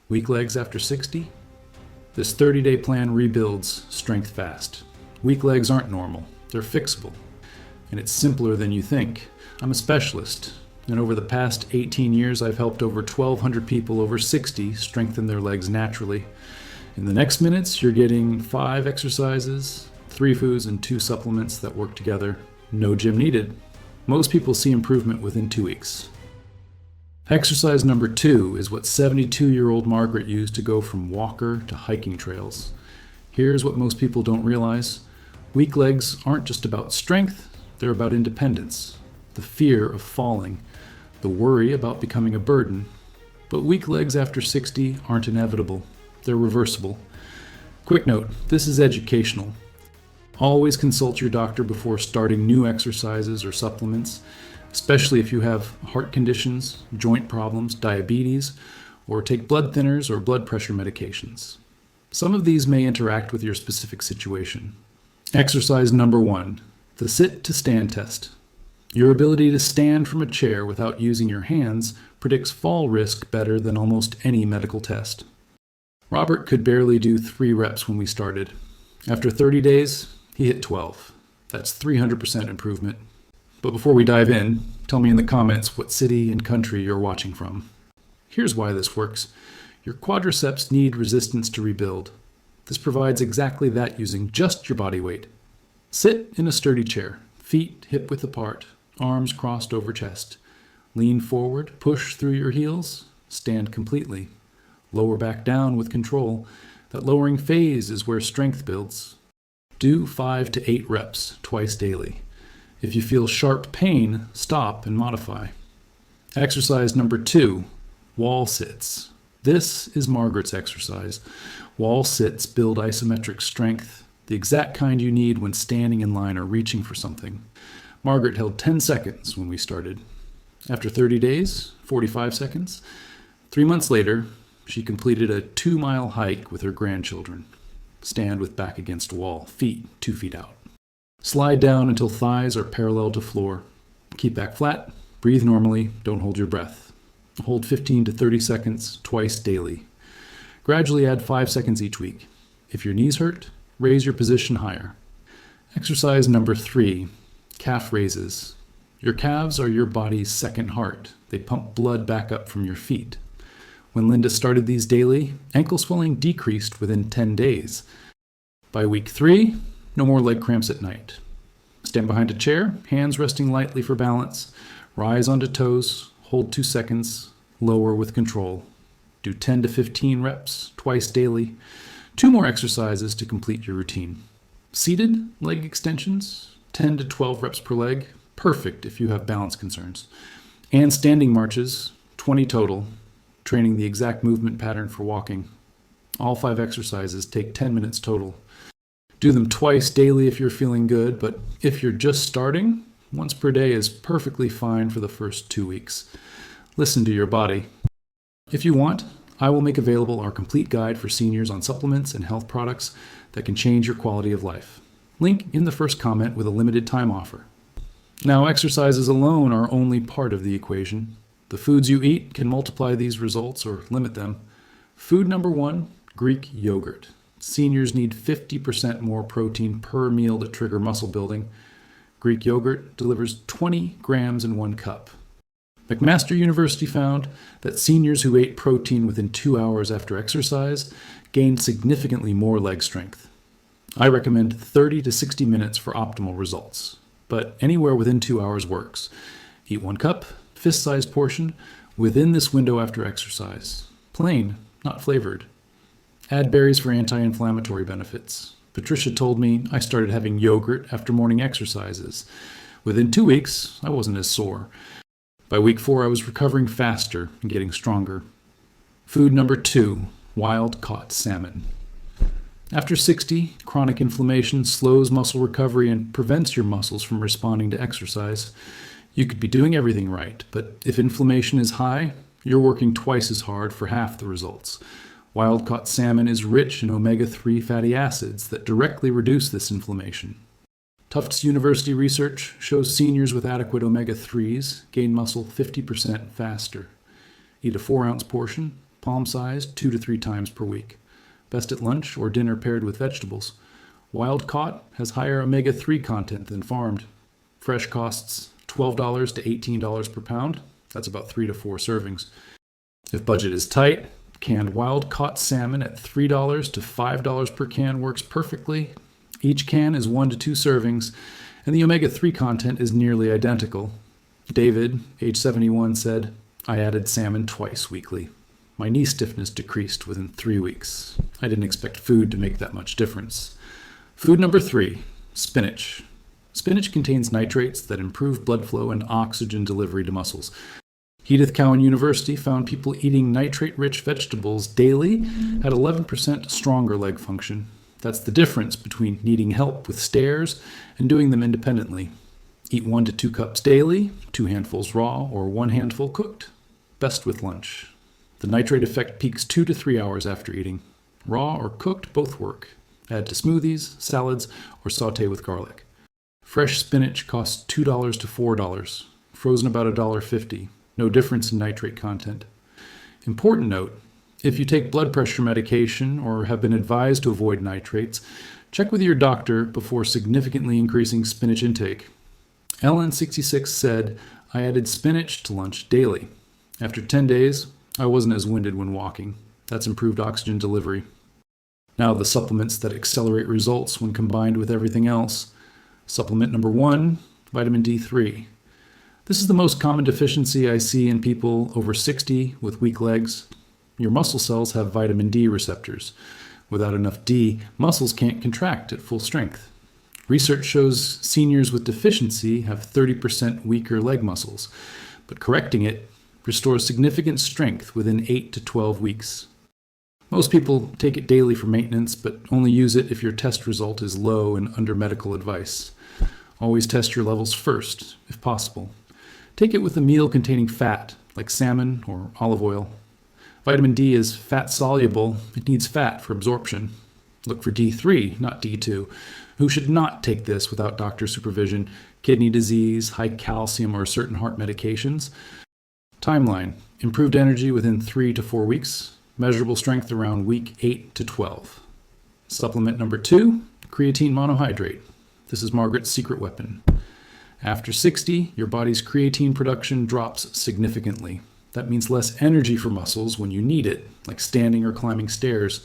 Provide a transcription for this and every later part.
Weak legs after 60? This 30-day plan rebuilds strength fast. Weak legs aren't normal, they're fixable. And it's simpler than you think. I'm a specialist, and over the past 18 years I've helped over 1,200 people over 60 strengthen their legs naturally. In the next minutes, you're getting 5 exercises, 3 foods, and 2 supplements that work together. No gym needed. Most people see improvement within 2 weeks. Exercise number 2 is what 72-year-old Margaret used to go from walker to hiking trails. Here's what most people don't realize. Weak legs aren't just about strength, they're about independence, the fear of falling, the worry about becoming a burden. But weak legs after 60 aren't inevitable, they're reversible. Quick note, this is educational. Always consult your doctor before starting new exercises or supplements, especially if you have heart conditions, joint problems, diabetes, or take blood thinners or blood pressure medications. Some of these may interact with your specific situation. Exercise number 1, the sit to stand test. Your ability to stand from a chair without using your hands predicts fall risk better than almost any medical test. Robert could barely do 3 reps when we started. After 30 days, he hit 12. That's 300% improvement. But before we dive in, tell me in the comments what city and country you're watching from. Here's why this works. Your quadriceps need resistance to rebuild. This provides exactly that using just your body weight. Sit in a sturdy chair, feet hip-width apart, arms crossed over chest. Lean forward, push through your heels, stand completely. Lower back down with control. That lowering phase is where strength builds. Do 5 to 8 reps twice daily. If you feel sharp pain, stop and modify. Exercise number 2, wall sits. This is Margaret's exercise. Wall sits build isometric strength, the exact kind you need when standing in line or reaching for something. Margaret held 10 seconds when we started. After 30 days, 45 seconds. 3 months later, she completed a 2-mile hike with her grandchildren. Stand with back against wall, feet 2 feet out. Slide down until thighs are parallel to floor. Keep back flat, breathe normally, don't hold your breath. Hold 15 to 30 seconds twice daily. Gradually add 5 seconds each week. If your knees hurt, raise your position higher. Exercise number 3, calf raises. Your calves are your body's second heart. They pump blood back up from your feet. When Linda started these daily, ankle swelling decreased within 10 days. By week 3, no more leg cramps at night. Stand behind a chair, hands resting lightly for balance. Rise onto toes, hold 2 seconds, lower with control. Do 10 to 15 reps twice daily. 2 more exercises to complete your routine. Seated leg extensions, 10 to 12 reps per leg, perfect if you have balance concerns. And standing marches, 20 total, training the exact movement pattern for walking. All 5 exercises take 10 minutes total. Do them twice daily if you're feeling good, but if you're just starting, once per day is perfectly fine for the first 2 weeks. Listen to your body. If you want, I will make available our complete guide for seniors on supplements and health products that can change your quality of life. Link in the first comment with a limited time offer. Now, exercises alone are only part of the equation. The foods you eat can multiply these results or limit them. Food number 1, Greek yogurt. Seniors need 50% more protein per meal to trigger muscle building. Greek yogurt delivers 20 grams in 1 cup. McMaster University found that seniors who ate protein within 2 hours after exercise gained significantly more leg strength. I recommend 30 to 60 minutes for optimal results, but anywhere within 2 hours works. Eat 1 cup, fist-sized portion, within this window after exercise. Plain, not flavored. Add berries for anti-inflammatory benefits. Patricia told me I started having yogurt after morning exercises. Within 2 weeks, I wasn't as sore. By week 4, I was recovering faster and getting stronger. Food number 2, wild-caught salmon. After 60, chronic inflammation slows muscle recovery and prevents your muscles from responding to exercise. You could be doing everything right, but if inflammation is high, you're working twice as hard for half the results. Wild-caught salmon is rich in omega-3 fatty acids that directly reduce this inflammation. Tufts University research shows seniors with adequate omega-3s gain muscle 50% faster. Eat a 4-ounce portion, palm-sized 2 to 3 times per week. Best at lunch or dinner paired with vegetables. Wild caught has higher omega-3 content than farmed. Fresh costs $12 to $18 per pound. That's about 3 to 4 servings. If budget is tight, canned wild-caught salmon at $3 to $5 per can works perfectly. Each can is 1 to 2 servings, and the omega-3 content is nearly identical. David, age 71, said, "I added salmon twice weekly. My knee stiffness decreased within 3 weeks. I didn't expect food to make that much difference." Food number 3, spinach. Spinach contains nitrates that improve blood flow and oxygen delivery to muscles. Edith Cowan University found people eating nitrate-rich vegetables daily had 11% stronger leg function. That's the difference between needing help with stairs and doing them independently. Eat 1 to 2 cups daily, 2 handfuls raw or 1 handful cooked. Best with lunch. The nitrate effect peaks 2 to 3 hours after eating. Raw or cooked both work. Add to smoothies, salads, or saute with garlic. Fresh spinach costs $2 to $4. Frozen about $1.50. No difference in nitrate content. Important note, if you take blood pressure medication or have been advised to avoid nitrates, check with your doctor before significantly increasing spinach intake. Ellen, 66, said, "I added spinach to lunch daily. After 10 days, I wasn't as winded when walking. That's improved oxygen delivery." Now the supplements that accelerate results when combined with everything else. Supplement number 1, vitamin D3. This is the most common deficiency I see in people over 60 with weak legs. Your muscle cells have vitamin D receptors. Without enough D, muscles can't contract at full strength. Research shows seniors with deficiency have 30% weaker leg muscles, but correcting it restores significant strength within 8 to 12 weeks. Most people take it daily for maintenance, but only use it if your test result is low and under medical advice. Always test your levels first, if possible. Take it with a meal containing fat, like salmon or olive oil. Vitamin D is fat-soluble. It needs fat for absorption. Look for D3, not D2. Who should not take this without doctor supervision? Kidney disease, high calcium, or certain heart medications. Timeline: improved energy within 3 to 4 weeks. Measurable strength around week 8 to 12. Supplement number 2, creatine monohydrate. This is Margaret's secret weapon. After 60, your body's creatine production drops significantly. That means less energy for muscles when you need it, like standing or climbing stairs.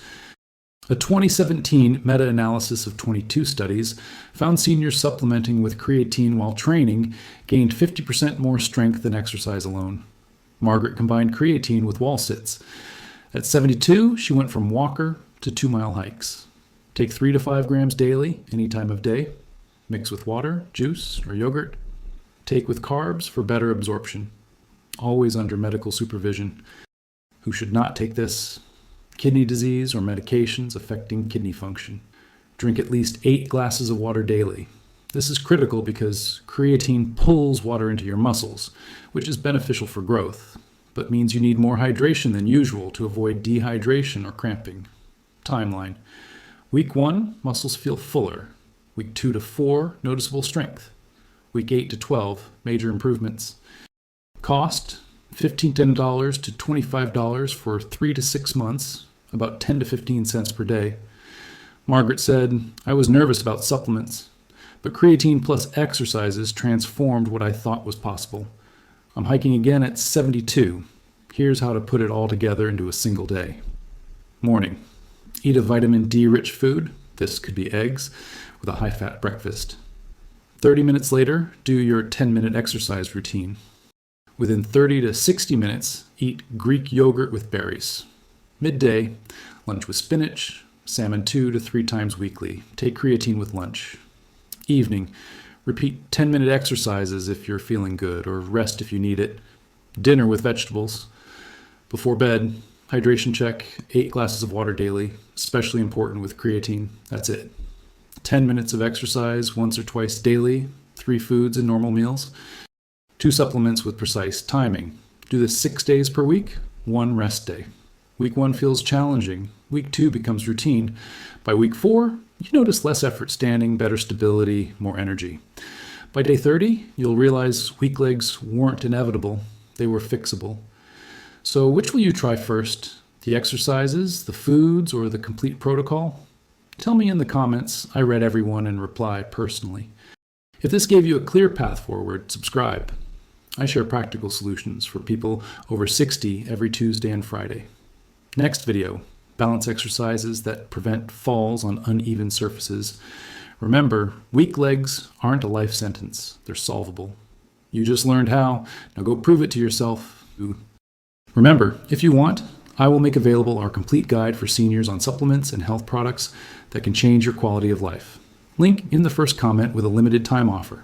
A 2017 meta-analysis of 22 studies found seniors supplementing with creatine while training gained 50% more strength than exercise alone. Margaret combined creatine with wall sits. At 72, she went from walker to 2-mile hikes. Take 3 to 5 grams daily, any time of day. Mix with water, juice, or yogurt. Take with carbs for better absorption. Always under medical supervision. Who should not take this? Kidney disease or medications affecting kidney function. Drink at least 8 glasses of water daily. This is critical because creatine pulls water into your muscles, which is beneficial for growth, but means you need more hydration than usual to avoid dehydration or cramping. Timeline: Week 1, muscles feel fuller. Week 2 to 4, noticeable strength. Week 8 to 12, major improvements. Cost: $15 to $25 for 3 to 6 months, about 10 to 15 cents per day. Margaret said, "I was nervous about supplements, but creatine plus exercises transformed what I thought was possible. I'm hiking again at 72. Here's how to put it all together into a single day." Morning: eat a vitamin D-rich food. This could be eggs with a high-fat breakfast. 30 minutes later, do your 10-minute exercise routine. Within 30 to 60 minutes, eat Greek yogurt with berries. Midday, lunch with spinach, salmon 2 to 3 times weekly. Take creatine with lunch. Evening, repeat 10-minute exercises if you're feeling good, or rest if you need it. Dinner with vegetables. Before bed, hydration check, 8 glasses of water daily, especially important with creatine. That's it. 10 minutes of exercise once or twice daily, 3 foods and normal meals. 2 supplements with precise timing. Do this 6 days per week, 1 rest day. Week 1 feels challenging. Week 2 becomes routine. By week 4, you notice less effort standing, better stability, more energy. By day 30, you'll realize weak legs weren't inevitable. They were fixable. So which will you try first? The exercises, the foods, or the complete protocol? Tell me in the comments. I read everyone and reply personally. If this gave you a clear path forward, subscribe. I share practical solutions for people over 60 every Tuesday and Friday. Next video, balance exercises that prevent falls on uneven surfaces. Remember, weak legs aren't a life sentence. They're solvable. You just learned how. Now go prove it to yourself. Remember, if you want, I will make available our complete guide for seniors on supplements and health products that can change your quality of life. Link in the first comment with a limited time offer.